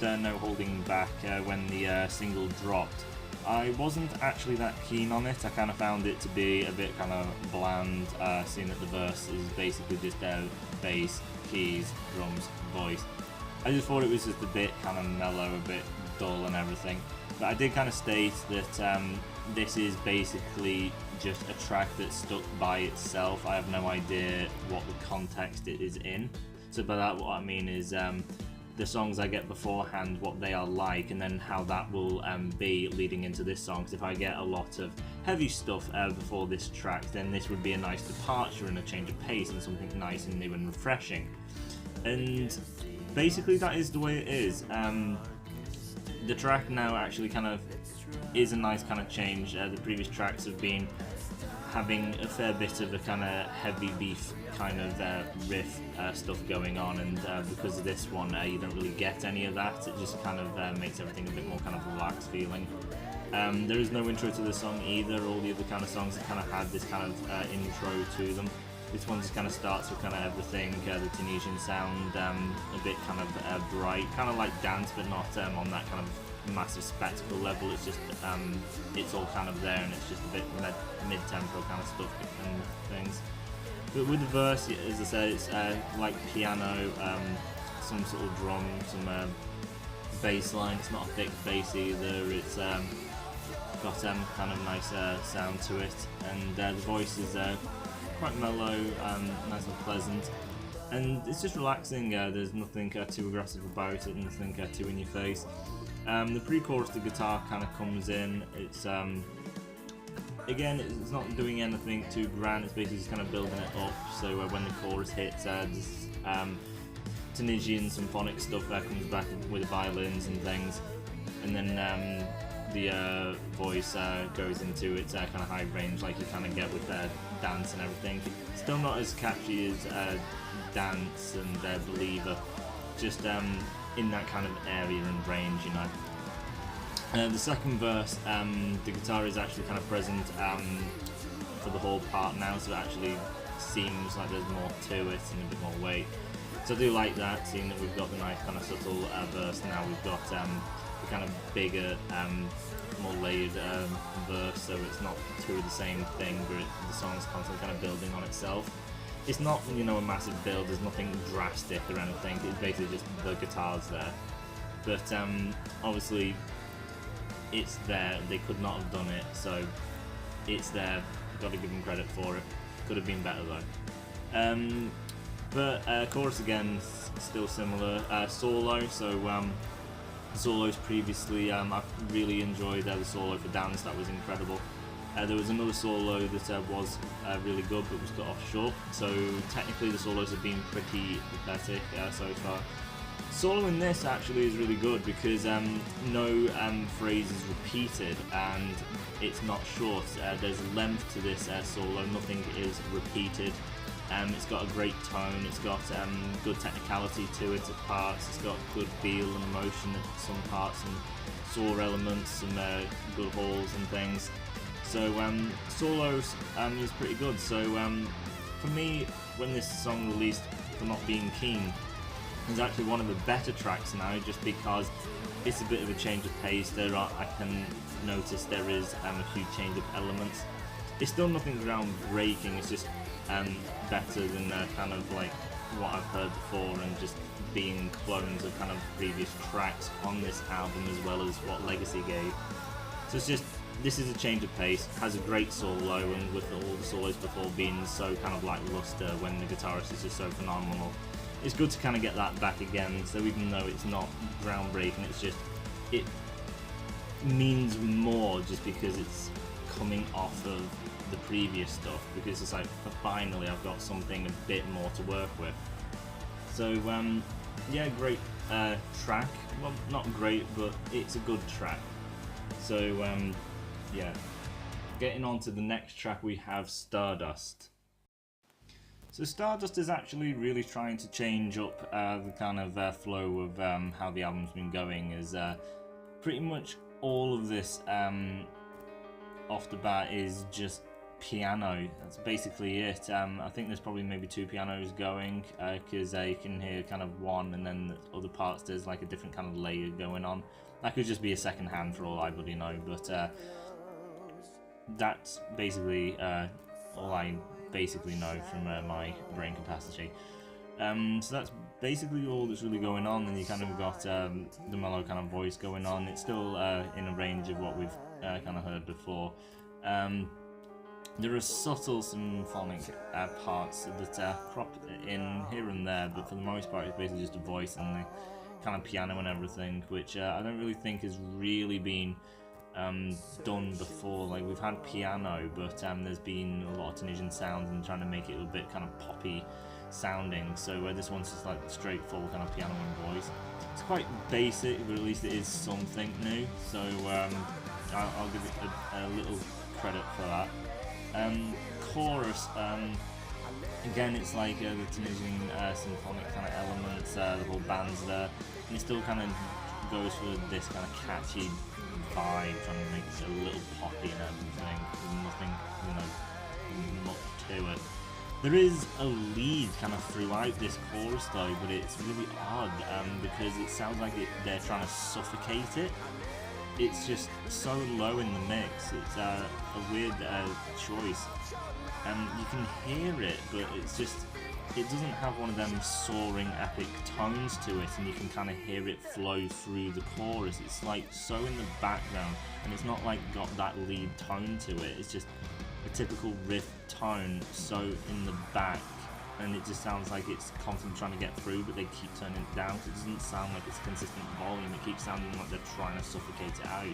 reviewed No Holding Back when the single dropped, I wasn't actually that keen on it. I kind of found it to be a bit kind of bland, seeing that the verse is basically just bass, keys, drums, voice. I just thought it was just a bit kind of mellow, a bit dull and everything. But I did kind of state that this is basically just a track that's stuck by itself. I have no idea what the context it is in. So by that, what I mean is the songs I get beforehand, what they are like, and then how that will be leading into this song. Because if I get a lot of heavy stuff before this track, then this would be a nice departure and a change of pace and something nice and new and refreshing. And basically that is the way it is. The track now actually kind of is a nice kind of change. The previous tracks have been having a fair bit of a kind of heavy beef kind of riff stuff going on, and because of this one you don't really get any of that. It just kind of makes everything a bit more kind of relaxed feeling. There is no intro to the song either. All the other kind of songs that kind of had this kind of intro to them. This one just kind of starts with kind of everything, the Tunisian sound, a bit kind of bright, kind of like dance, but not on that kind of massive spectacle level. It's just, it's all kind of there, and it's just a bit mid-tempo kind of stuff and things. But with the verse, as I said, it's like piano, some sort of drum, some bass line. It's not a thick bass either. It's got kind of nice sound to it, and the voice is quite mellow, nice and pleasant, and it's just relaxing. There's nothing too aggressive about it, nothing too in your face. The pre-chorus, the guitar kind of comes in. It's again, it's not doing anything too grand. It's basically just kind of building it up. So when the chorus hits, this Tunisian symphonic stuff comes back with the violins and things, and then the voice goes into its kind of high range, like you kind of get with dance and everything. Still not as catchy as Dance and Believer, just in that kind of area and range, you know. The second verse, the guitar is actually kind of present for the whole part now, so it actually seems like there's more to it and a bit more weight. So I do like that, seeing that we've got the nice kind of subtle verse now. We've got the kind of bigger, more layered verse, so it's not two of the same thing, but the song's constantly kind of building on itself. It's not, you know, a massive build. There's nothing drastic or anything. It's basically just the guitars there. But obviously, it's there. They could not have done it, so it's there. Got to give them credit for it. Could have been better though. But chorus again, still similar. Solo, so solos previously, I've really enjoyed the solo for Dance. That was incredible. There was another solo that was really good but was cut off short, so technically the solos have been pretty pathetic so far. Solo in this actually is really good because no phrase is repeated and it's not short. There's length to this solo, nothing is repeated. It's got a great tone, it's got good technicality to it at parts, it's got good feel and emotion at some parts, and soar elements, some good hauls and things. So solos is pretty good. So for me, when this song released, for not being keen, is actually one of the better tracks now, just because it's a bit of a change of pace. I can notice there is a few change of elements. It's still nothing groundbreaking, it's just better than kind of like what I've heard before, and just being clones of kind of previous tracks on this album as well as what Legacy gave. So it's just, this is a change of pace, has a great solo, and with all the solos before being so kind of lackluster when the guitarist is just so phenomenal, it's good to kind of get that back again. So even though it's not groundbreaking, it's just, it means more just because it's coming off of the previous stuff, because it's like, finally I've got something a bit more to work with. So yeah, great track. Well, not great, but it's a good track. So yeah, getting on to the next track, we have Stardust. So Stardust is actually really trying to change up the kind of flow of how the album's been going, as pretty much all of this off the bat is just piano. That's basically it. I think there's probably maybe 2 pianos going, because you can hear kind of one, and then the other parts there's like a different kind of layer going on. That could just be a second hand for all I bloody know, but that's basically all I basically know from my brain capacity. So that's basically all that's really going on. And you kind of got the mellow kind of voice going on. It's still in a range of what we've kind of heard before. There are subtle symphonic parts that crop in here and there, but for the most part it's basically just a voice and the kind of piano and everything, which I don't really think has really been done before. Like, we've had piano, but there's been a lot of Tunisian sounds and trying to make it a bit kind of poppy sounding, so this one's just like straightforward kind of piano and voice. It's quite basic, but at least it is something new, so I'll give it a little credit for that. Chorus, again, it's like the Tunisian symphonic kind of elements, the whole band's there, and it still kind of goes for this kind of catchy vibe, trying to make it a little poppy and everything. There's nothing, much to it. There is a lead kind of throughout this chorus though, but it's really odd because it sounds like they're trying to suffocate it. It's just so low in the mix. It's a weird choice. You can hear it, but it doesn't have one of them soaring epic tones to it, and you can kind of hear it flow through the chorus. It's like so in the background, and it's not like got that lead tone to it. It's just a typical riff tone so in the back, and it just sounds like it's constantly trying to get through, but they keep turning it down. It doesn't sound like it's a consistent volume. It keeps sounding like they're trying to suffocate it out,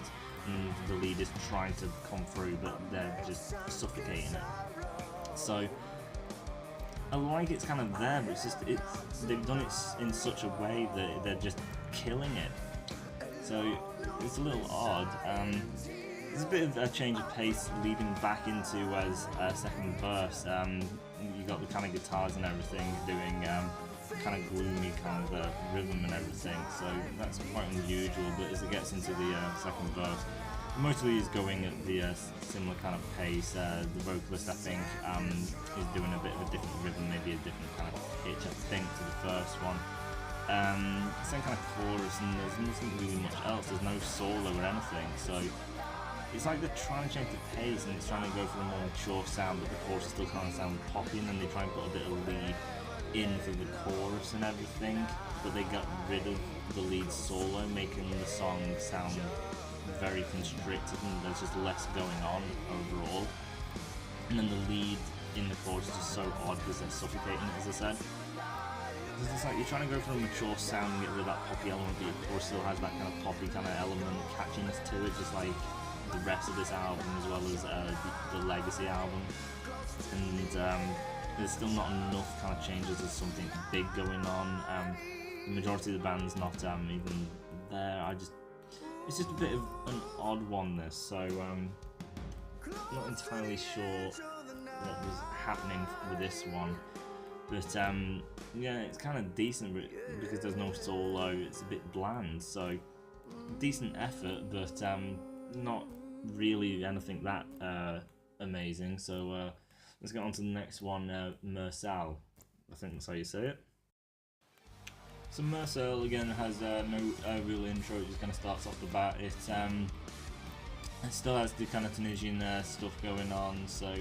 and the lead is trying to come through, but they're just suffocating it. So I like it's kind of there, but they've done it in such a way that they're just killing it. So it's a little odd. There's a bit of a change of pace leading back into a second verse. You got the kind of guitars and everything doing kind of gloomy kind of rhythm and everything, so that's quite unusual. But as it gets into the second verse, mostly is going at the similar kind of pace. The vocalist, I think, is doing a bit of a different rhythm, maybe a different kind of pitch, I think, to the first one. Same kind of chorus, and there's nothing really much else. There's no solo or anything, so it's like they're trying to change the pace and it's trying to go for a more mature sound, but the chorus still kind of sound poppy, and then they try and put a bit of lead in for the chorus and everything, but they got rid of the lead solo, making the song sound very constricted, and there's just less going on overall. And then the lead in the chorus is just so odd because they're suffocating it, as I said. It's like you're trying to go for a mature sound and get rid of that poppy element, but your chorus still has that kind of poppy kind of element, catchiness to it, just like the rest of this album, as well as the Legacy album. And there's still not enough kind of changes. There's something big going on. The majority of the band's not even there. It's just a bit of an odd one, this. So not entirely sure what was happening with this one. But yeah, it's kind of decent, but because there's no solo, it's a bit bland. So decent effort, but not really anything that amazing. So let's get on to the next one, Myrath. I think that's how you say it. So Myrath again has no real intro. It just kind of starts off the bat. It still has the kind of Tunisian stuff going on, so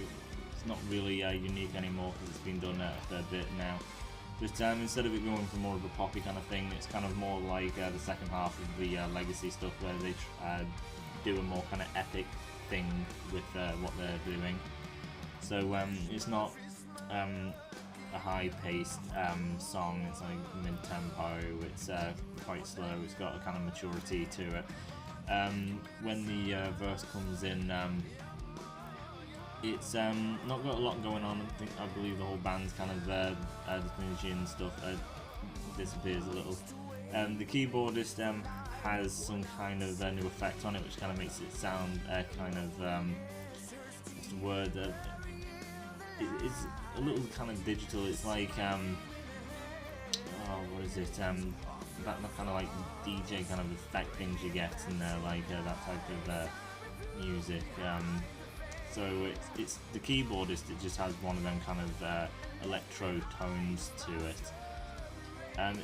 it's not really unique anymore because it's been done a fair bit now. But instead of it going for more of a poppy kind of thing, it's kind of more like the second half of the Legacy stuff, where they do a more kind of epic thing with what they're doing. So it's not a high-paced song. It's like mid-tempo. It's quite slow. It's got a kind of maturity to it. When the verse comes in, it's not got a lot going on. I believe the whole band's kind of the Tunisian stuff disappears a little. The keyboardist has some kind of new effect on it, which kind of makes it sound kind of what's the word? It's a little kind of digital. It's like what is it? That kind of like DJ kind of effect things you get in there, like that type of music. So it's the keyboardist. It just has one of them kind of electro tones to it.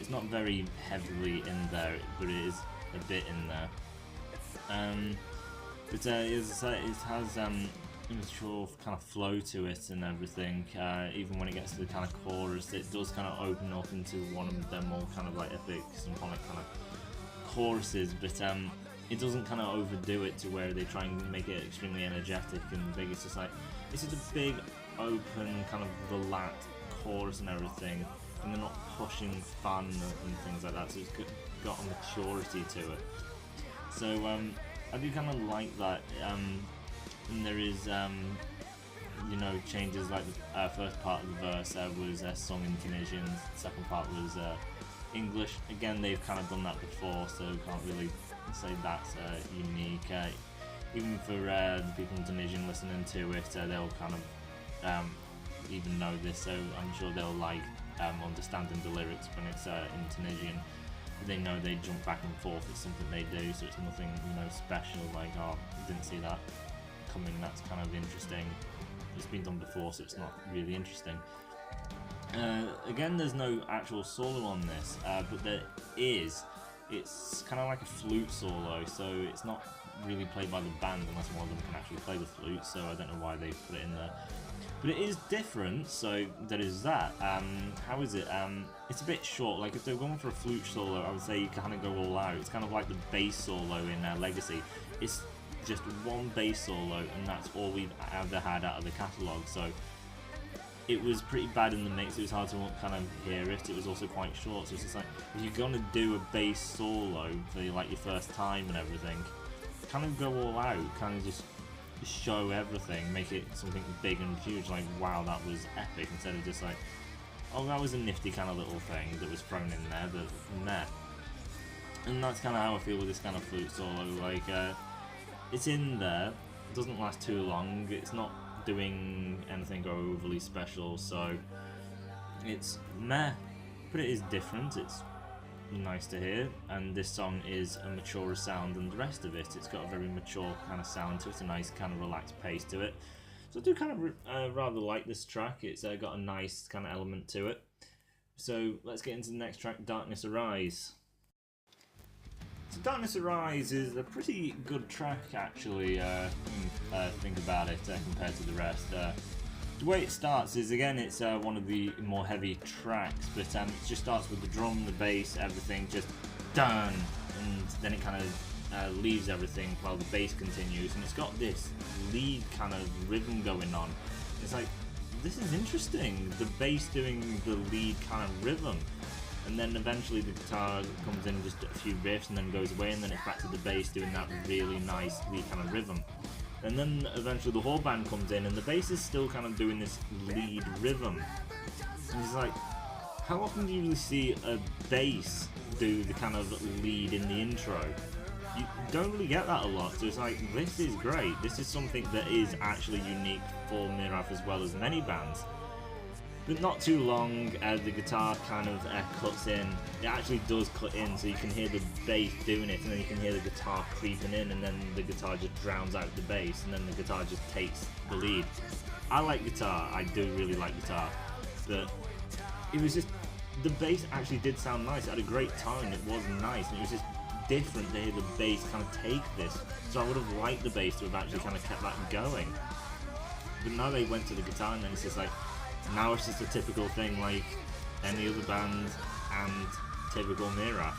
It's not very heavily in there, but it is a bit in there. But it has a mature kind of flow to it and everything. Even when it gets to the kind of chorus, it does kind of open up into one of them more kind of like epic symphonic kind of choruses, but it doesn't kind of overdo it to where they try and make it extremely energetic and big. It's just like, it's just a big open kind of relaxed chorus and everything, and they're not pushing fun and things like that, so it's got a maturity to it. So I do kind of like that. And there is you know, changes, like the first part of the verse was sung in Tunisian, the second part was English. Again, they've kind of done that before, so can't really say that's unique. Even for the people in Tunisian listening to it, they'll kind of even know this, so I'm sure they'll like understanding the lyrics when it's in Tunisian. They know they jump back and forth, it's something they do, so it's nothing, you know, special, like, oh, didn't see that coming, that's kind of interesting. It's been done before, so it's not really interesting. Again, there's no actual solo on this, but there is. It's kind of like a flute solo, so it's not really played by the band unless one of them can actually play the flute, so I don't know why they put it in there. But it is different, so there is that. How is it? It's a bit short. Like, if they're going for a flute solo, I would say you kind of go all out. It's kind of like the bass solo in Legacy. It's just one bass solo, and that's all we've ever had out of the catalogue. So it was pretty bad in the mix. It was hard to kind of hear it. It was also quite short. So it's just like, if you're gonna do a bass solo for like your first time and everything, kind of go all out. Kind of just show everything, make it something big and huge, like, wow, that was epic, instead of just like, oh, that was a nifty kind of little thing that was thrown in there, but meh. And that's kind of how I feel with this kind of flute solo. Like, it's in there, it doesn't last too long, it's not doing anything overly special, so it's meh, but it is different, it's nice to hear, and this song is a maturer sound than the rest of it. It's got a very mature kind of sound to it, a nice kind of relaxed pace to it. So I do kind of rather like this track. It's got a nice kind of element to it. So let's get into the next track, Darkness Arise. So Darkness Arise is a pretty good track, actually, think about it, compared to the rest. The way it starts is, again, it's one of the more heavy tracks, but it just starts with the drum, the bass, everything just done, and then it kind of leaves everything while the bass continues, and it's got this lead kind of rhythm going on. It's like, this is interesting, the bass doing the lead kind of rhythm, and then eventually the guitar comes in just a few riffs and then goes away, and then it's back to the bass doing that really nice lead kind of rhythm. And then eventually the whole band comes in and the bass is still kind of doing this lead rhythm. And it's like, how often do you really see a bass do the kind of lead in the intro? You don't really get that a lot, so it's like, this is great. This is something that is actually unique for Myrath as well as many bands. But not too long, the guitar kind of cuts in. It actually does cut in, so you can hear the bass doing it, and then you can hear the guitar creeping in, and then the guitar just drowns out the bass, and then the guitar just takes the lead. I like guitar, I do really like guitar, but it was just, the bass actually did sound nice. It had a great tone, it was nice, and it was just different to hear the bass kind of take this. So I would have liked the bass to have actually kind of kept that going. But now they went to the guitar, and then it's just like, now it's just a typical thing like any other band and typical Myrath.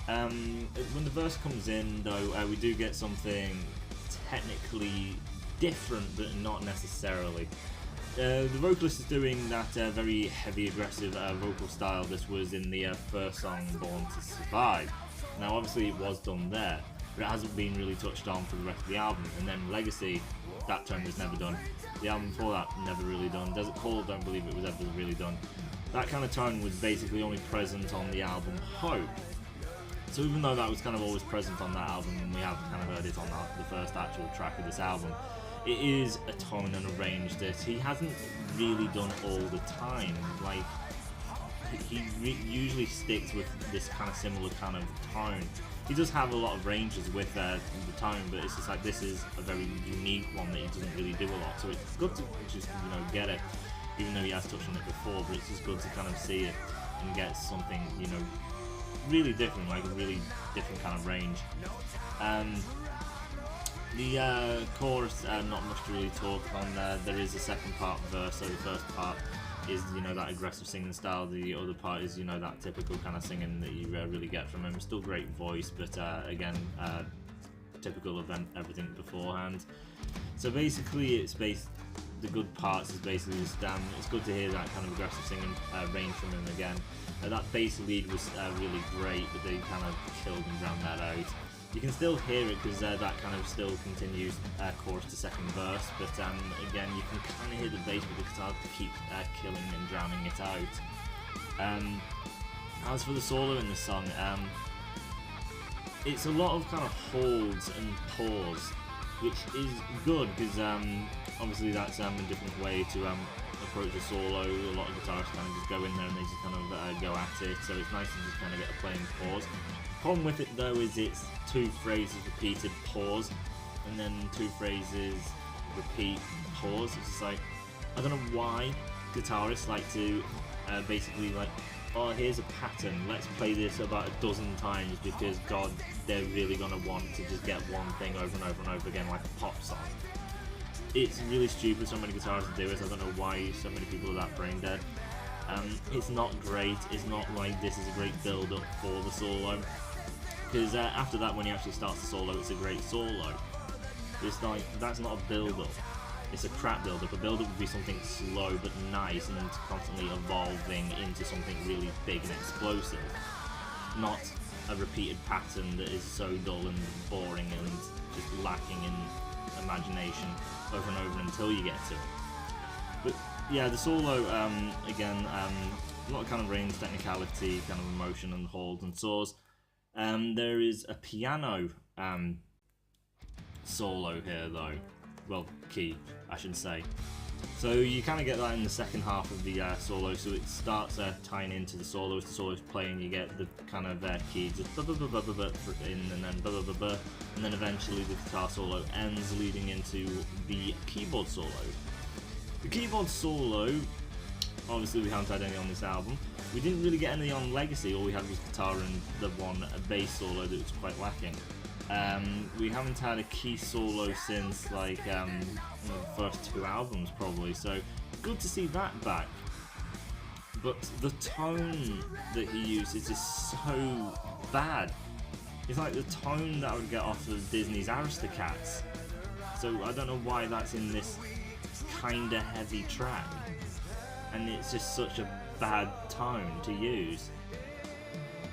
When the verse comes in, though, we do get something technically different, but not necessarily. The vocalist is doing that very heavy, aggressive vocal style. This was in the first song, Born to Survive. Now, obviously, it was done there, but it hasn't been really touched on for the rest of the album. And then Legacy, that tone was never done. The album before that, never really done. Desert Call, don't believe it was ever really done. That kind of tone was basically only present on the album Hope. So even though that was kind of always present on that album, and we have kind of heard it on the first actual track of this album, it is a tone and a range that he hasn't really done all the time. Like, he usually sticks with this kind of similar kind of tone. He does have a lot of ranges with the tone, but it's just like this is a very unique one that he doesn't really do a lot. So it's good to just get it, even though he has touched on it before. But it's just good to kind of see it and get something really different, like a really different kind of range. The chorus, not much to really talk on. There is a second part verse, so the first part is that aggressive singing style. The other part is that typical kind of singing that you really get from him. Still great voice, but again, typical of everything beforehand. So basically, the good parts is basically just it's good to hear that kind of aggressive singing range from him again. That bass lead was really great, but they kind of killed and drowned that out. You can still hear it because that kind of still continues chorus to second verse, but again, you can kind of hear the bass with the guitar to keep killing and drowning it out. As for the solo in the song, it's a lot of kind of holds and pause, which is good because obviously that's a different way to approach a solo. A lot of guitarists kind of just go in there and they just kind of go at it, so it's nice to just kind of get a playing pause. Problem with it though is it's 2 phrases repeated pause, and then 2 phrases repeat pause. It's just like, I don't know why guitarists like to basically like, oh, here's a pattern, let's play this about a dozen times because God, they're really gonna want to just get one thing over and over and over again like a pop song. It's really stupid so many guitarists do it. I don't know why so many people are that brain dead. It's not great. It's not like this is a great build up for the solo, because after that, when he actually starts the solo, it's a great solo. It's like, that's not a build up, it's a crap build up. A build up would be something slow but nice and then constantly evolving into something really big and explosive, not a repeated pattern that is so dull and boring and just lacking in imagination over and over until you get to it. But yeah, the solo, again, a lot of kind of range, technicality, kind of emotion and holds and soars. There is a piano solo here though, well, key I should say. So you kind of get that in the second half of the solo, so it starts tying into the solo. As the solo is playing, you get the kind of key just in and then and then eventually the guitar solo ends, leading into the keyboard solo. The keyboard solo, obviously we haven't had any on this album. We didn't really get any on Legacy. All we had was guitar and the one bass solo that was quite lacking. We haven't had a key solo since like the first 2 albums probably, so good to see that back. But the tone that he uses is so bad. It's like the tone that I would get off of Disney's Aristocats. So I don't know why that's in this kinda heavy track, and it's just such a bad tone to use.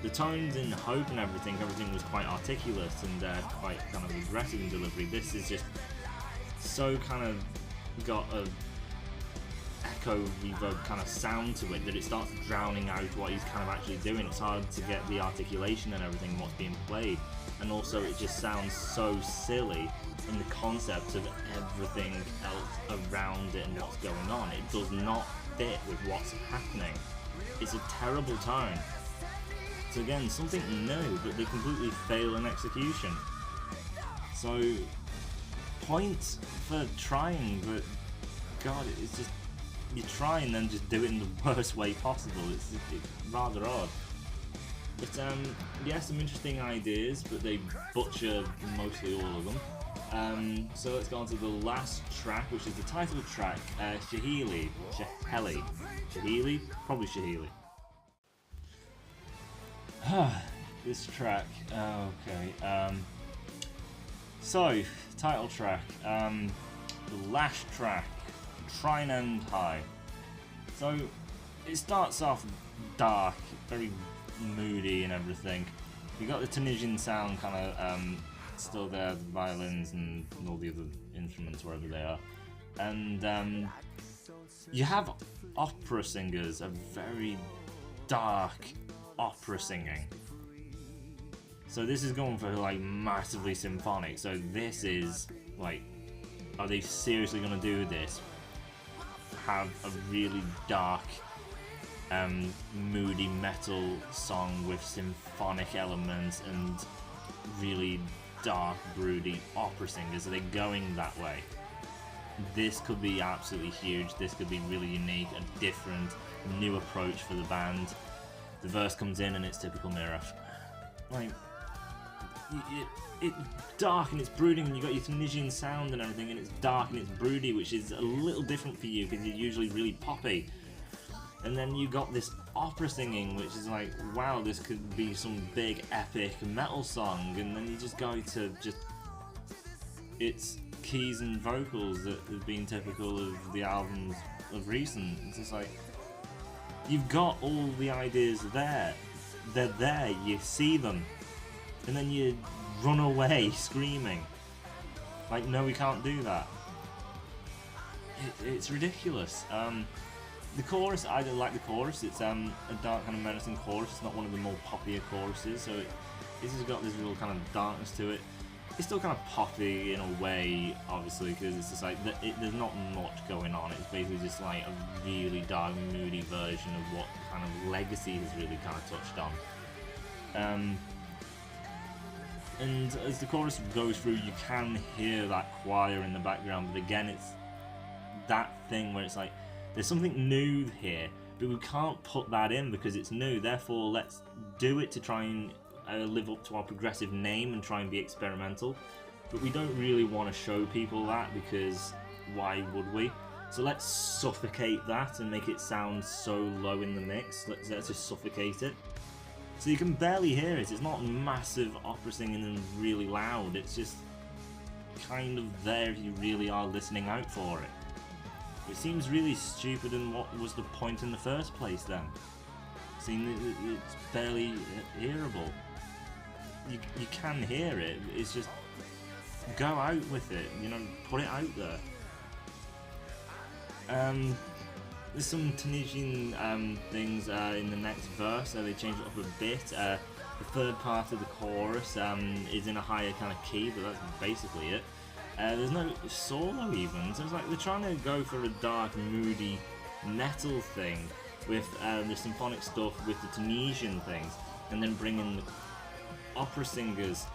The tones in Hope and everything was quite articulate and quite kind of aggressive in delivery. This is just so kind of got a echo reverb kind of sound to it that it starts drowning out what he's kind of actually doing. It's hard to get the articulation and everything what's being played, and also it just sounds so silly in the concept of everything else around it and what's going on. It does not fit with what's happening. It's a terrible tone. So again, something new, but they completely fail in execution. So, points for trying, but God, it's just, you try and then just do it in the worst way possible. It's rather odd. But yeah, some interesting ideas, but they butcher mostly all of them. So let's go on to the last track, which is the title track, Shehili. Shehili? Probably Shehili. This track, okay. So, title track, the last track, Try and End High. So, it starts off dark, very moody and everything. You got the Tunisian sound kind of still there, the violins and all the other instruments wherever they are. And you have opera singers, a very dark opera singing. So this is going for like massively symphonic. So this is like, are they seriously going to do this? Have a really dark, moody metal song with symphonic elements and really dark, broody opera singers. Are they going that way? This could be absolutely huge. This could be really unique, a different, new approach for the band. The verse comes in and it's typical Myrath. Like, it's dark and it's brooding, and you got your Tunisian sound and everything, and it's dark and it's broody, which is a little different for you because you're usually really poppy. And then you got this opera singing, which is like, wow, this could be some big epic metal song, and then you just go to just its keys and vocals that have been typical of the albums of recent. It's just like, you've got all the ideas there, they're there, you see them, and then you run away screaming. Like, no, we can't do that. It's ridiculous. The chorus, I don't like the chorus. It's a dark kind of menacing chorus. It's not one of the more poppier choruses, so this has got this real kind of darkness to it. It's still kind of poppy in a way, obviously, because it's just like, there's not much going on. It's basically just like a really dark, moody version of what kind of Legacy has really kind of touched on. And as the chorus goes through, you can hear that choir in the background, but again, it's that thing where it's like, there's something new here, but we can't put that in because it's new, therefore let's do it to try and live up to our progressive name and try and be experimental. But we don't really want to show people that, because why would we? So let's suffocate that and make it sound so low in the mix. Let's just suffocate it. So you can barely hear it. It's not massive opera singing and really loud. It's just kind of there if you really are listening out for it. It seems really stupid, and what was the point in the first place then? Seeing it's barely hearable. You can hear it, it's just, go out with it, you know, put it out there. There's some Tunisian things in the next verse, they change it up a bit. The third part of the chorus is in a higher kind of key, but that's basically it. There's no solo even, so it's like they're trying to go for a dark, moody metal thing with the symphonic stuff with the Tunisian things, and then bring in the opera singers,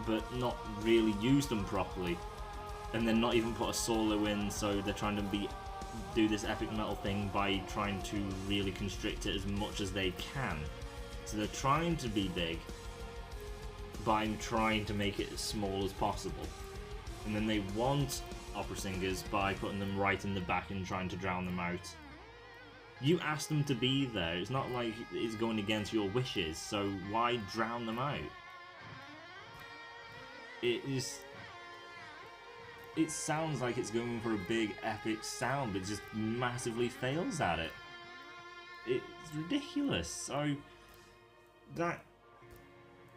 but not really use them properly, and then not even put a solo in, so they're trying to do this epic metal thing by trying to really constrict it as much as they can. So they're trying to be big by trying to make it as small as possible. And then they want opera singers by putting them right in the back and trying to drown them out. You asked them to be there, it's not like it's going against your wishes, so why drown them out? It sounds like it's going for a big epic sound, but it just massively fails at it. It's ridiculous. So that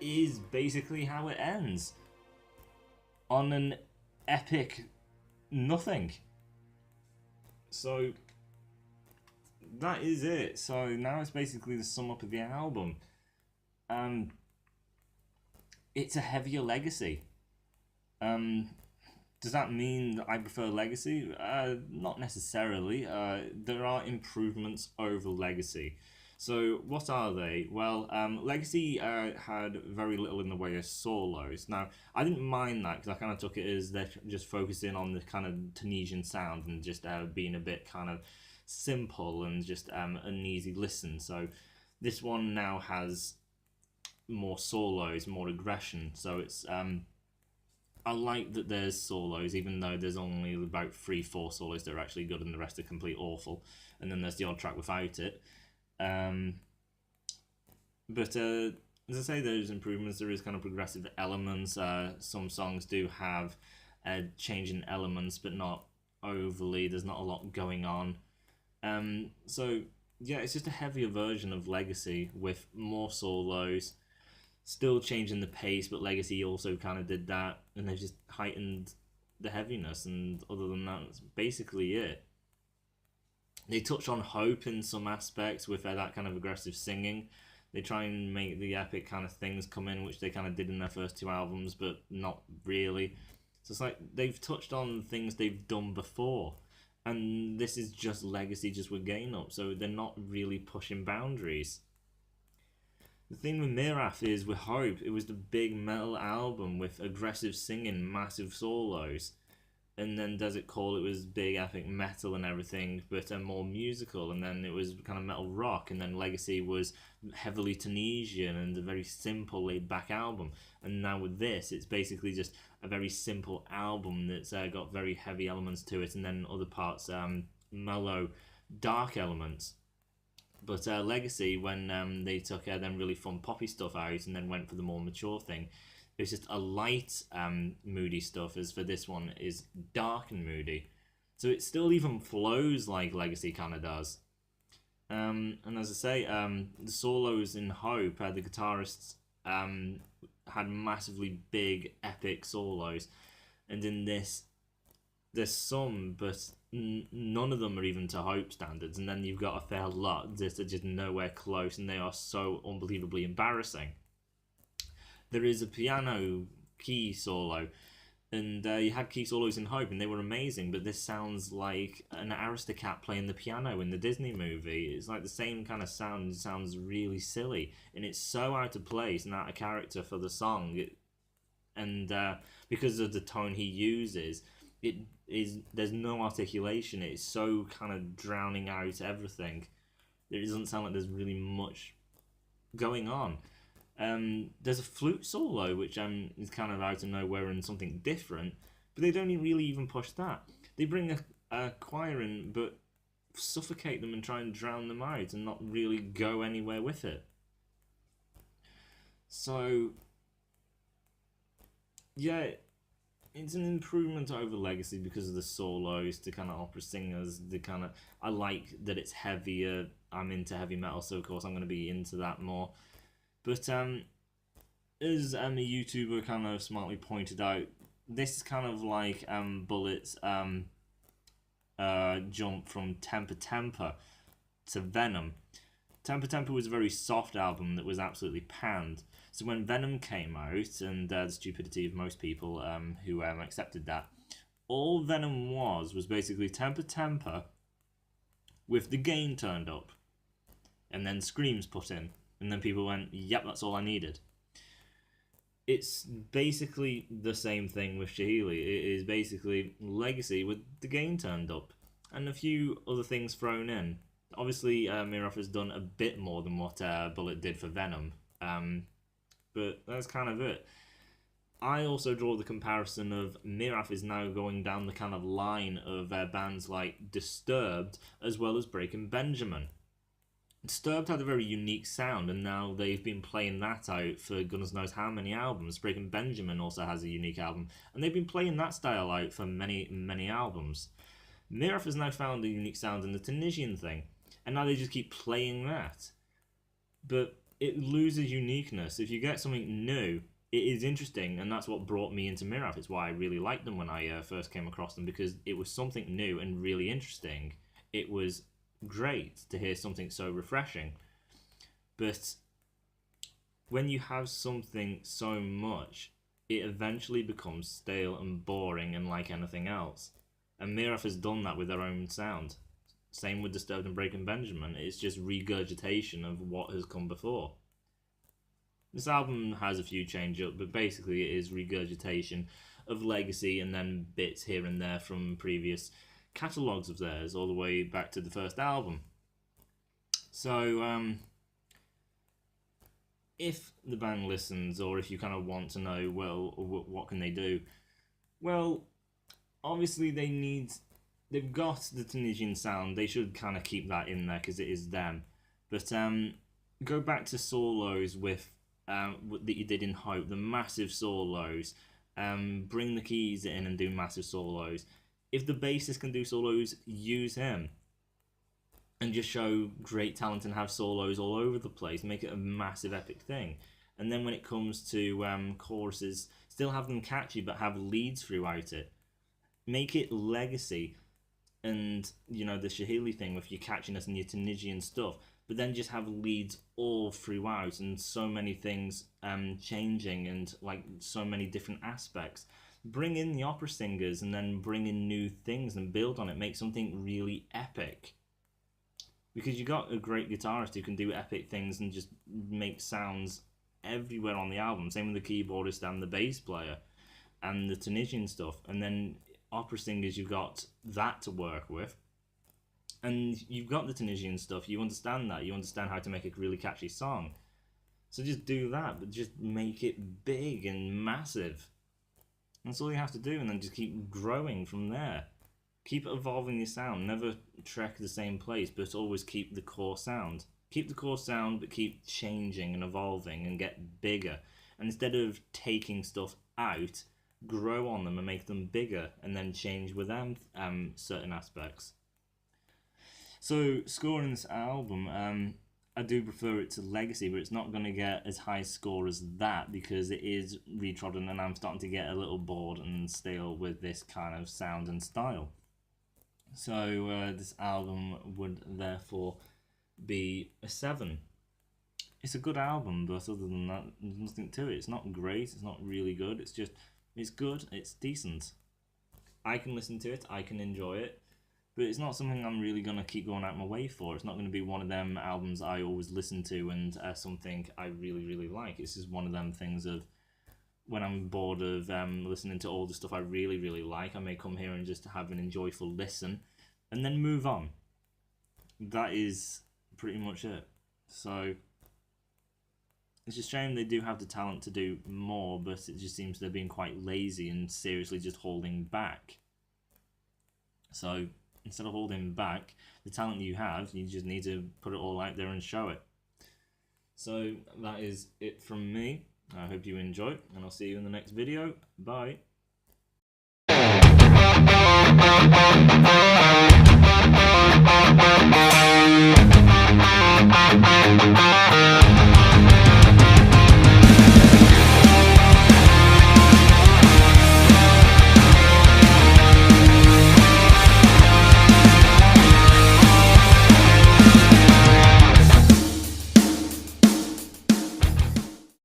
is basically how it ends. On an epic nothing. So that is it. So now it's basically the sum up of the album. It's a heavier Legacy. Does that mean that I prefer Legacy? Not necessarily. There are improvements over Legacy. So what are they? Well, Legacy had very little in the way of solos. Now, I didn't mind that because I kind of took it as they're just focusing on the kind of Tunisian sound and just being a bit kind of simple and just an easy listen. So this one now has more solos, more aggression. So it's I like that there's solos, even though there's only about 3-4 solos that are actually good and the rest are complete awful. And then there's the odd track without it. But as I say, there's improvements. There is kind of progressive elements. Some songs do have changing elements, but not overly. There's not a lot going on. So yeah, it's just a heavier version of Legacy with more solos. Still changing the pace, but Legacy also kind of did that, and they've just heightened the heaviness, and other than that, that's basically it. They touch on hope in some aspects with that kind of aggressive singing. They try and make the epic kind of things come in, which they kind of did in their first 2 albums, but not really. So it's like they've touched on things they've done before, and this is just Legacy, just with gain up, so they're not really pushing boundaries. The thing with Myrath is with Hope, it was the big metal album with aggressive singing, massive solos. And then Desert Call, it was big epic metal and everything, but more musical. And then it was kind of metal rock. And then Legacy was heavily Tunisian and a very simple, laid back album. And now with this, it's basically just a very simple album that's got very heavy elements to it, and then other parts mellow, dark elements. But Legacy, when they took them really fun poppy stuff out and then went for the more mature thing, it was just a light, moody stuff. As for this one, is dark and moody, so it still even flows like Legacy kind of does. And as I say, the solos in Hope, the guitarists had massively big, epic solos, and in this, there's some, but none of them are even to Hope standards. And then you've got a fair lot that are just nowhere close, and they are so unbelievably embarrassing. There is a piano key solo, and you had key solos in Hope, and they were amazing. But this sounds like an Aristocat playing the piano in the Disney movie. It's like the same kind of sound. It sounds really silly, and it's so out of place and out of character for the song. And because of the tone he uses, it is there's no articulation. It's so kind of drowning out everything. It doesn't sound like there's really much going on. There's a flute solo which is kind of out of nowhere and something different, but they don't really even push that. They bring a choir in, but suffocate them and try and drown them out, and not really go anywhere with it. So yeah, it's an improvement over Legacy because of the solos, the kind of opera singers, the kind of, I like that it's heavier. I'm into heavy metal, so of course I'm going to be into that more. But as a YouTuber kind of smartly pointed out, this is kind of like Bullet's jump from Temper Temper to Venom. Temper Temper was a very soft album that was absolutely panned. So when Venom came out, and the stupidity of most people who accepted that, all Venom was basically Temper Temper with the gain turned up, and then screams put in, and then people went, yep, that's all I needed. It's basically the same thing with Shehili. It is basically Legacy with the gain turned up, and a few other things thrown in. Obviously, Myrath has done a bit more than what Bullet did for Venom, but that's kind of it. I also draw the comparison of Myrath is now going down the kind of line of bands like Disturbed as well as Breaking Benjamin. Disturbed had a very unique sound, and now they've been playing that out for goodness knows how many albums. Breaking Benjamin also has a unique album, and they've been playing that style out for many, many albums. Myrath has now found a unique sound in the Tunisian thing, and now they just keep playing that. But it loses uniqueness. If you get something new, it is interesting, and that's what brought me into Myrath. It's why I really liked them when I first came across them, because it was something new and really interesting. It was great to hear something so refreshing. But when you have something so much, it eventually becomes stale and boring and like anything else. And Myrath has done that with their own sound. Same with Disturbed and Breaking Benjamin. It's just regurgitation of what has come before. This album has a few change-ups, but basically it is regurgitation of Legacy and then bits here and there from previous catalogues of theirs, all the way back to the first album. So, if the band listens, or if you kind of want to know, well, what can they do? Well, obviously they've got the Tunisian sound. They should kind of keep that in there because it is them. But go back to solos with that you did in Hope, the massive solos. Bring the keys in and do massive solos. If the bassist can do solos, use him. And just show great talent and have solos all over the place. Make it a massive epic thing. And then when it comes to choruses, still have them catchy but have leads throughout it. Make it Legacy and, you know, the Shehili thing with your catchiness and your Tunisian stuff, but then just have leads all throughout and so many things changing and like so many different aspects. Bring in the opera singers and then bring in new things and build on it. Make something really epic. because you got a great guitarist who can do epic things and just make sounds everywhere on the album. Same with the keyboardist and the bass player and the Tunisian stuff. And then opera singers, you've got that to work with. And you've got the Tunisian stuff, you understand that. You understand how to make a really catchy song. So just do that, but just make it big and massive. That's all you have to do, and then just keep growing from there. Keep evolving your sound. Never trek the same place, but always keep the core sound. Keep the core sound, but keep changing and evolving and get bigger. And instead of taking stuff out, grow on them and make them bigger, and then change with them certain aspects. So, scoring this album, I do prefer it to Legacy, but it's not going to get as high score as that because it is retrodden, and I'm starting to get a little bored and stale with this kind of sound and style. So this album would therefore be a 7. It's a good album, but other than that, there's nothing to it. It's not great, it's not really good, it's good, it's decent. I can listen to it, I can enjoy it, but it's not something I'm really going to keep going out my way for. It's not going to be one of them albums I always listen to and something I really, really like. It's just one of them things of when I'm bored of listening to all the stuff I really, really like, I may come here and just have an enjoyable listen and then move on. That is pretty much it. So it's a shame they do have the talent to do more, but it just seems they're being quite lazy and seriously just holding back. So instead of holding back the talent you have, you just need to put it all out there and show it. So that is it from me. I hope you enjoy, and I'll see you in the next video. Bye.